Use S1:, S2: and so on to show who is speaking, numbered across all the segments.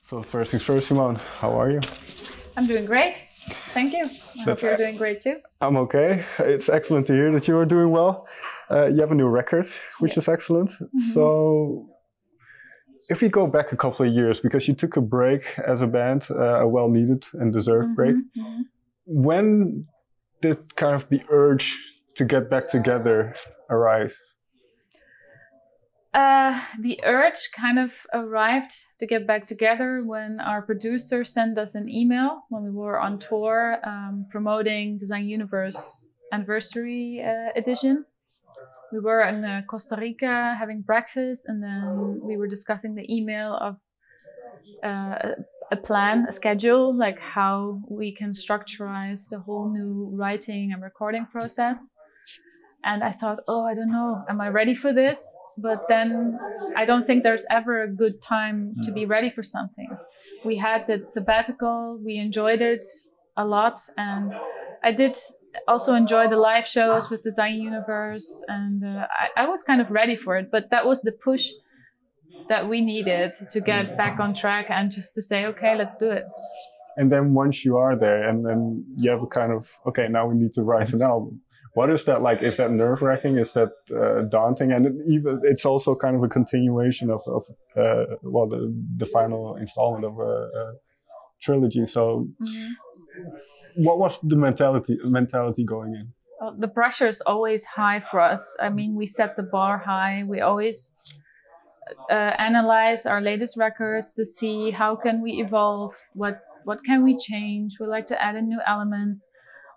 S1: So first things first, Simone, how are you?
S2: I'm doing great. Thank you. I hope you're doing great too.
S1: I'm okay. It's excellent to hear that you are doing well. You have a new record, which is excellent. So if we go back a couple of years, because you took a break as a band, a well-needed and deserved break, when did kind of the urge to get back together arise?
S2: The urge kind of arrived to get back together when our producer sent us an email when we were on tour promoting Design Universe Anniversary Edition. We were in Costa Rica having breakfast, and then we were discussing the email of a plan, a schedule, like how we can structurize the whole new writing and recording process. And I thought, oh, I don't know, am I ready for this? But then I don't think there's ever a good time to be ready for something. We had that sabbatical, we enjoyed it a lot. And I did also enjoy the live shows with Design Universe. And I was kind of ready for it. But that was the push that we needed to get back on track and just to say, okay, let's do it.
S1: And then once you are there and then you have a kind of, okay, now we need to write an album. What is that like? Is that nerve-wracking? Is that daunting? And it's also kind of a continuation of the final installment of a trilogy. So what was the mentality going in?
S2: Well, the pressure is always high for us. I mean, we set the bar high. We always analyze our latest records to see how can we evolve, what can we change. We like to add in new elements.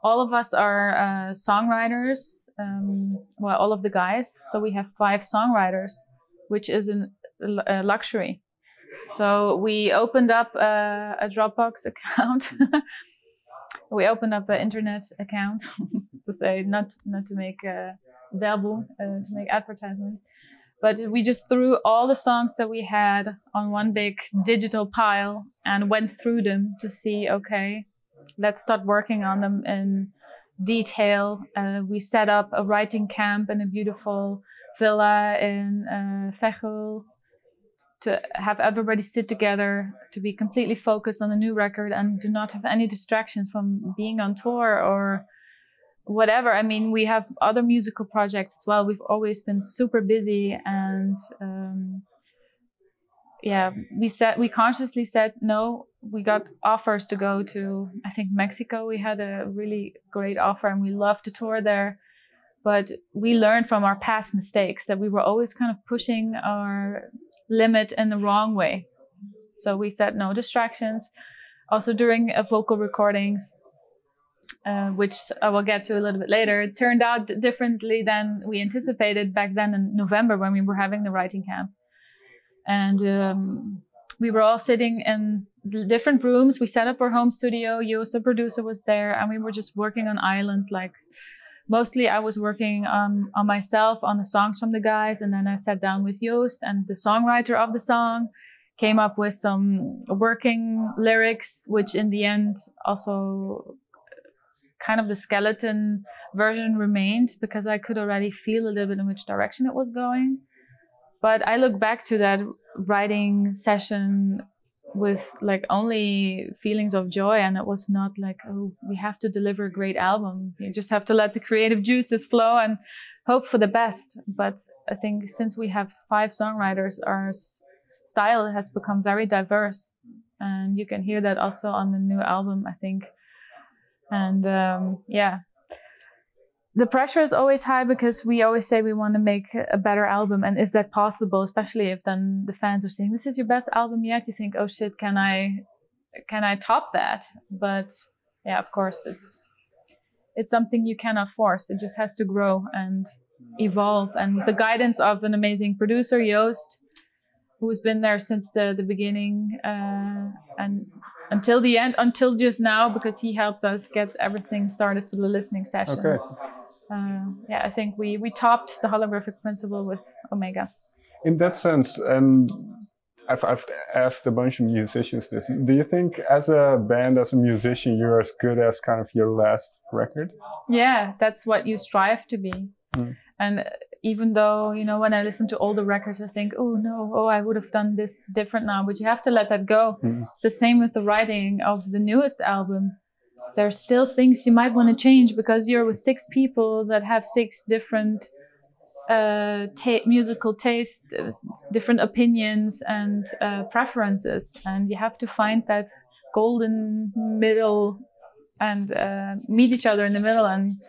S2: All of us are songwriters, well, all of the guys. So we have 5 songwriters, which is a luxury. So we opened up a Dropbox account. We opened up an internet account to say, not to make werbung, to make advertisement. But we just threw all the songs that we had on one big digital pile and went through them to see, okay, let's start working on them in detail. We set up a writing camp in a beautiful villa in Veghel to have everybody sit together, to be completely focused on the new record and do not have any distractions from being on tour or whatever. I mean, we have other musical projects as well. We've always been super busy, and we consciously said no. We got offers to go to, I think, Mexico. We had a really great offer and we loved to tour there. But we learned from our past mistakes that we were always kind of pushing our limit in the wrong way. So we said no distractions. Also during vocal recordings, which I will get to a little bit later, it turned out differently than we anticipated back then in November when we were having the writing camp. And we were all sitting in different rooms. We set up our home studio. Joost, the producer, was there, and we were just working on islands. Like mostly I was working on myself, on the songs from the guys, and then I sat down with Joost, and the songwriter of the song came up with some working lyrics, which in the end also kind of the skeleton version remained because I could already feel a little bit in which direction it was going. But I look back to that writing session with like only feelings of joy, and it was not like, oh, we have to deliver a great album. You just have to let the creative juices flow and hope for the best. But I think since we have 5 songwriters, our style has become very diverse, and you can hear that also on the new album, I think. And the pressure is always high because we always say we want to make a better album. And is that possible? Especially if then the fans are saying, this is your best album yet. You think, oh shit, can I top that? But yeah, of course, it's something you cannot force. It just has to grow and evolve. And with the guidance of an amazing producer, Joost, who's been there since the beginning and until the end, until just now, because he helped us get everything started for the listening session.
S1: Okay.
S2: I think we topped the holographic principle with Omega.
S1: In that sense, and I've asked a bunch of musicians this, do you think as a band, as a musician, you're as good as kind of your last record?
S2: Yeah, that's what you strive to be. And even though, you know, when I listen to older records, I think, oh no, oh, I would have done this different now, but you have to let that go. It's the same with the writing of the newest album. There's still things you might want to change because you're with 6 people that have 6 different musical tastes, different opinions and preferences, and you have to find that golden middle and meet each other in the middle, and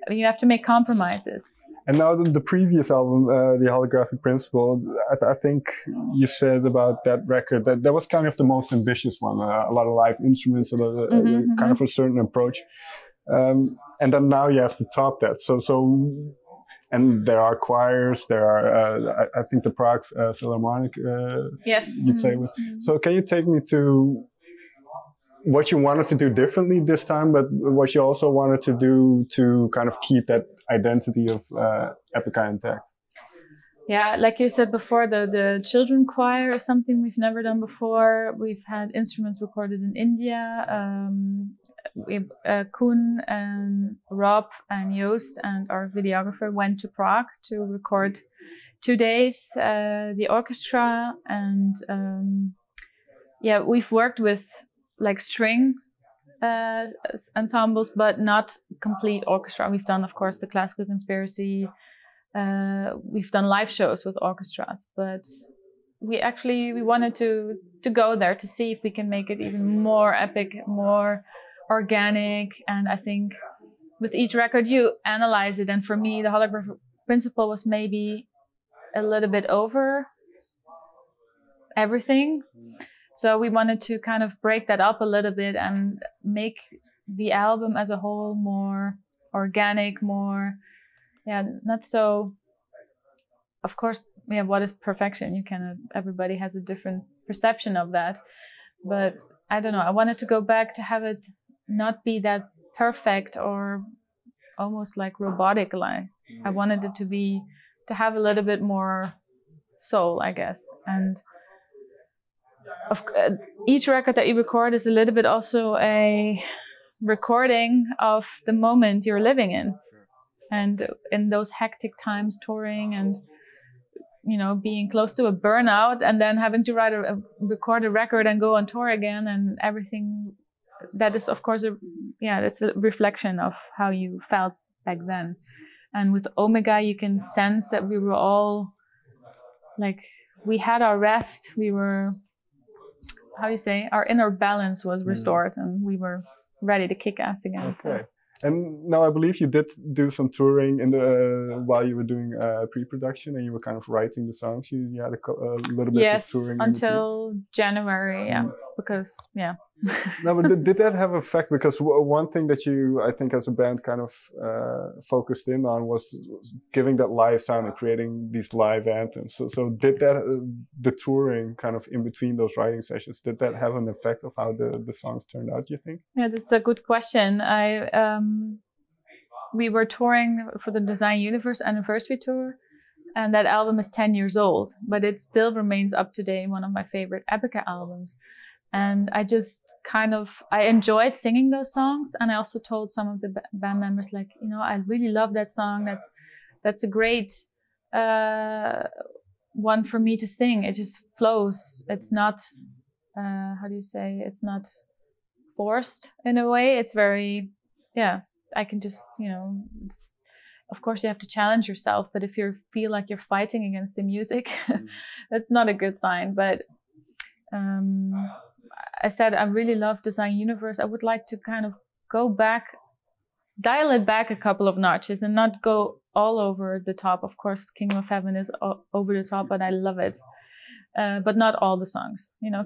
S2: you have to make compromises.
S1: And now the previous album, The Holographic Principle, I think you said about that record that was kind of the most ambitious one. A lot of live instruments, kind of a certain approach. And then now you have to top that. And there are choirs, there are, I think the Prague Philharmonic
S2: yes.
S1: you play with. So can you take me to what you wanted to do differently this time, but what you also wanted to do to kind of keep that identity of Epica intact?
S2: Yeah, like you said before, the children choir is something we've never done before. We've had instruments recorded in India. Koen and Rob and Joost and our videographer went to Prague to record 2 days, the orchestra. And yeah, we've worked with like string ensembles, but not complete orchestra. We've done, of course, the Classical Conspiracy. We've done live shows with orchestras, but we wanted to go there to see if we can make it even more epic, more organic. And I think with each record you analyze it, and for me the Holographic Principle was maybe a little bit over everything. So we wanted to kind of break that up a little bit and make the album as a whole more organic, more, not so, of course, what is perfection? Everybody has a different perception of that. But I don't know, I wanted to go back to have it not be that perfect or almost like robotic. Like I wanted it to have a little bit more soul, I guess. And each record that you record is a little bit also a recording of the moment you're living in. And in those hectic times touring and, you know, being close to a burnout and then having to record a record and go on tour again and everything, that is, of course, that's a reflection of how you felt back then. And with Omega, you can sense that we were all like, we had our rest. We were, our inner balance was restored and we were ready to kick ass again.
S1: Okay. And now I believe you did do some touring while you were doing pre-production and you were kind of writing the songs. You had a little bit of touring.
S2: Yes, until January, because,
S1: No, but did that have effect? Because one thing that you, I think as a band kind of focused in on was giving that live sound and creating these live anthems. So did that, the touring kind of in between those writing sessions, did that have an effect of how the songs turned out, you think?
S2: Yeah, that's a good question. We were touring for the Design Universe anniversary tour, and that album is 10 years old, but it still remains up to date, one of my favorite Epica albums. And I just I enjoyed singing those songs. And I also told some of the band members, like, you know, I really love that song. That's a great one for me to sing. It just flows. It's not, it's not forced in a way. It's very, I can just, you know, of course you have to challenge yourself, but if you feel like you're fighting against the music, that's not a good sign. But I said I really love Design Universe. I would like to kind of go back, dial it back a couple of notches and not go all over the top. Of course, Kingdom of Heaven is over the top, but I love it. But not all the songs. You know,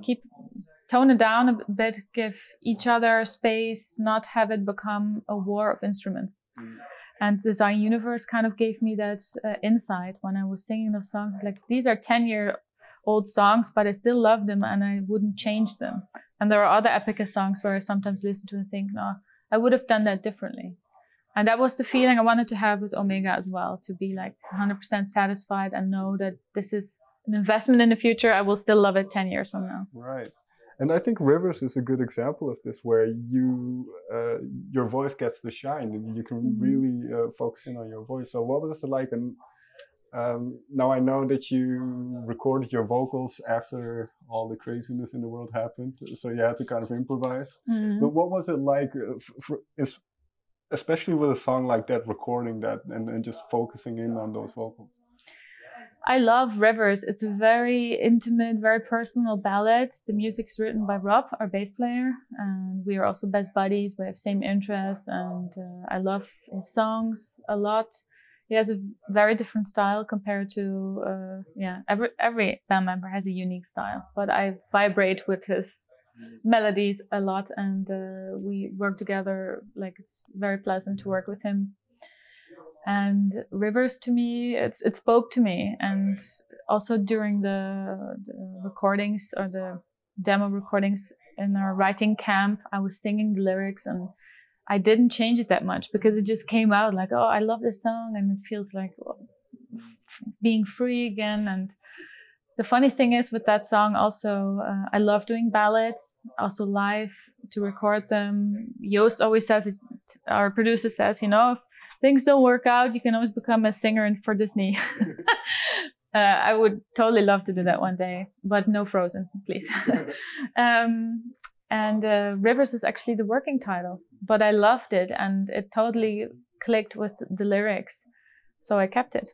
S2: tone it down a bit, give each other space, not have it become a war of instruments. And Design Universe kind of gave me that insight when I was singing those songs. It's like, these are 10-year-old songs, but I still love them and I wouldn't change them. And there are other Epica songs where I sometimes listen to and think, no, I would have done that differently. And that was the feeling I wanted to have with Omega as well, to be like 100% satisfied and know that this is an investment in the future. I will still love it 10 years from now.
S1: Right. And I think Rivers is a good example of this, where your voice gets to shine and you can really focus in on your voice. So what was it like? And Now I know that you recorded your vocals after all the craziness in the world happened, so you had to kind of improvise.
S2: Mm.
S1: But what was it like, especially with a song like that, recording that and just focusing in on those vocals?
S2: I love Rivers. It's a very intimate, very personal ballad. The music is written by Rob, our bass player, and we are also best buddies. We have same interests, and I love his songs a lot. He has a very different style compared to, every band member has a unique style, but I vibrate with his melodies a lot, and we work together. Like, it's very pleasant to work with him. And Rivers, to me, it spoke to me. And also during the recordings or the demo recordings in our writing camp, I was singing the lyrics, and I didn't change it that much because it just came out like, oh, I love this song, and it feels like being free again. And the funny thing is with that song also, I love doing ballads, also live, to record them. Joost always says, our producer says, you know, if things don't work out, you can always become a singer for Disney. I would totally love to do that one day, but no Frozen, please. Rivers is actually the working title, but I loved it, and it totally clicked with the lyrics, so I kept it.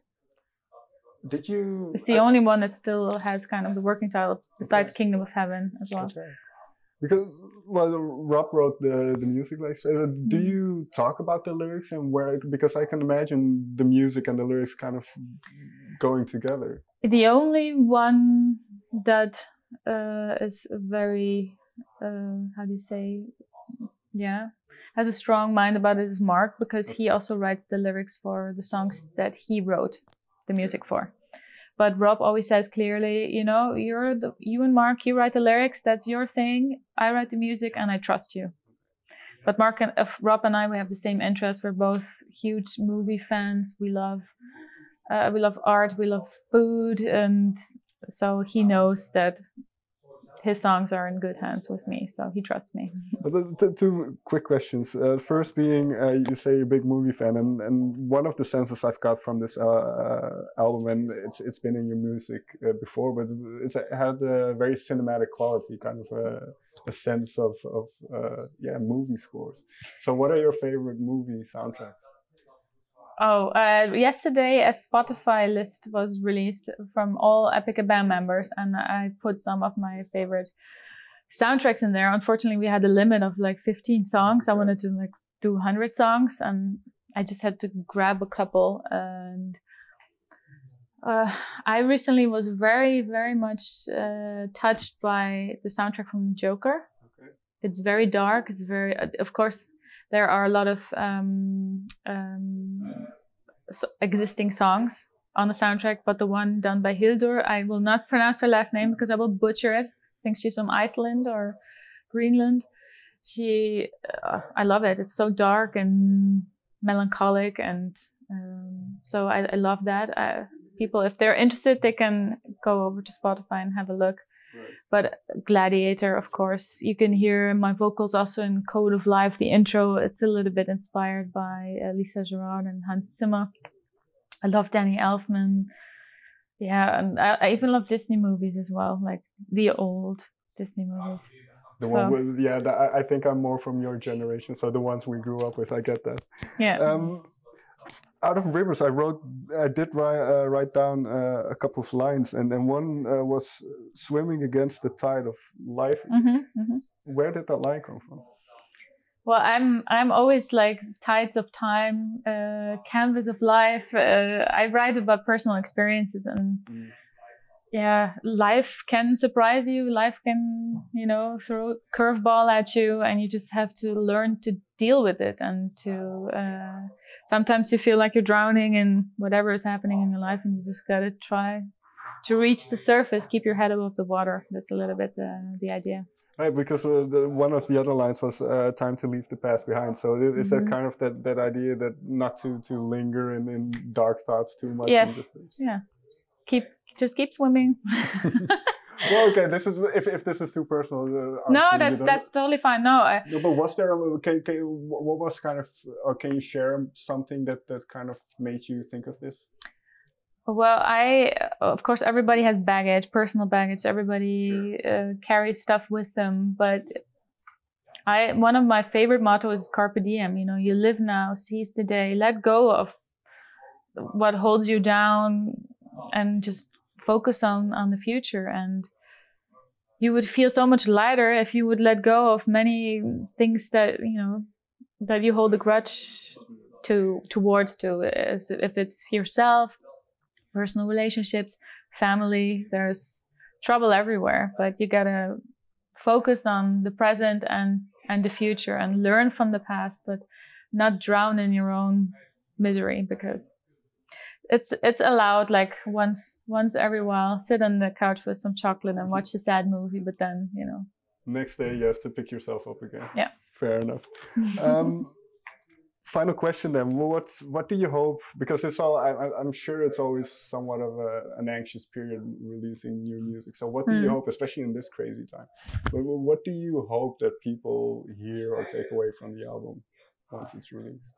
S1: Did you?
S2: It's the only one that still has kind of the working title, besides Kingdom of Heaven as well.
S1: Okay. Because, well, Rob wrote the music, like, do you talk about the lyrics and where? Because I can imagine the music and the lyrics kind of going together.
S2: The only one that is very, how do you say, has a strong mind about it is Mark, because he also writes the lyrics for the songs that he wrote the music for. But Rob always says clearly, you know, you and Mark, you write the lyrics, that's your thing. I write the music, and I trust you. But Rob and I, we have the same interests. We're both huge movie fans. We love art, we love food, and so he knows that his songs are in good hands with me, so he trusts me.
S1: Two quick questions. First being, you say you're a big movie fan, and one of the senses I've got from this album, and it's been in your music before, but it had a very cinematic quality, kind of a sense of movie scores. So what are your favorite movie soundtracks?
S2: Yesterday a Spotify list was released from all Epica band members, and I put some of my favorite soundtracks in there. Unfortunately, we had a limit of like 15 songs. I wanted to do 100 songs, and I just had to grab a couple. And I recently was very, very much touched by the soundtrack from Joker. Okay. It's very dark. It's very, of course, there are a lot of existing songs on the soundtrack, but the one done by Hildur, I will not pronounce her last name because I will butcher it. I think she's from Iceland or Greenland. I love it. It's so dark and melancholic, and so I love that. People, if they're interested, they can go over to Spotify and have a look. Right. But Gladiator, of course, you can hear my vocals also in Code of Life, the intro. It's a little bit inspired by Lisa Gerard and Hans Zimmer. I love Danny Elfman. Yeah, and I even love Disney movies as well, like the old Disney movies.
S1: I think I'm more from your generation, so the ones we grew up with, I get that.
S2: Yeah.
S1: Out of Rivers, I did write down a couple of lines, and then one was swimming against the tide of life. Mm-hmm, mm-hmm. Where did that line come from?
S2: Well, I'm always like tides of time, canvas of life. I write about personal experiences, and life can surprise you. Life can, throw a curveball at you, and you just have to learn to deal with it, and to sometimes you feel like you're drowning in whatever is happening in your life, and you just gotta try to reach the surface, keep your head above the water. That's a little bit the idea.
S1: Right, because one of the other lines was time to leave the past behind. So is that kind of that idea that not to linger in dark thoughts too much?
S2: Yes. Yeah. Just keep swimming.
S1: Well, okay. This is if this is too personal.
S2: No, that's totally fine. No,
S1: but was there? What was kind of? Or can you share something that kind of made you think of this?
S2: Well, of course, everybody has baggage, personal baggage. Everybody carries stuff with them. But one of my favorite mottos is carpe diem. You know, you live now, seize the day, let go of what holds you down, and just focus on the future. And you would feel so much lighter if you would let go of many things that, you know, that you hold a grudge towards. If it's yourself, personal relationships, family, there's trouble everywhere, but you gotta focus on the present and the future, and learn from the past, but not drown in your own misery, because it's allowed, like once every while, sit on the couch with some chocolate and watch a sad movie, but then, you know,
S1: next day you have to pick yourself up again.
S2: Yeah.
S1: Fair enough. Final question then. What do you hope? Because it's all. I'm sure it's always somewhat of an anxious period releasing new music. So what do you hope, especially in this crazy time? What do you hope that people hear or take away from the album once it's released?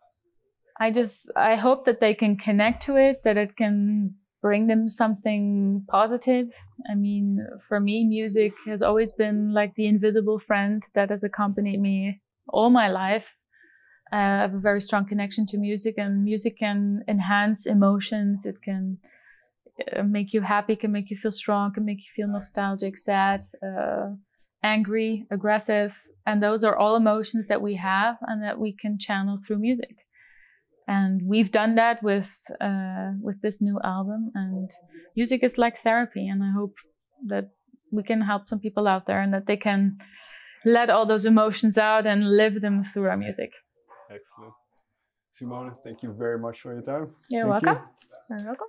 S2: I hope that they can connect to it, that it can bring them something positive. I mean, for me, music has always been like the invisible friend that has accompanied me all my life. I have a very strong connection to music, and music can enhance emotions. It can make you happy, can make you feel strong, can make you feel nostalgic, sad, angry, aggressive. And those are all emotions that we have and that we can channel through music. And we've done that with this new album. And music is like therapy. And I hope that we can help some people out there, and that they can let all those emotions out and live them through our music.
S1: Excellent. Simone, thank you very much for your time.
S2: You're welcome. You're welcome.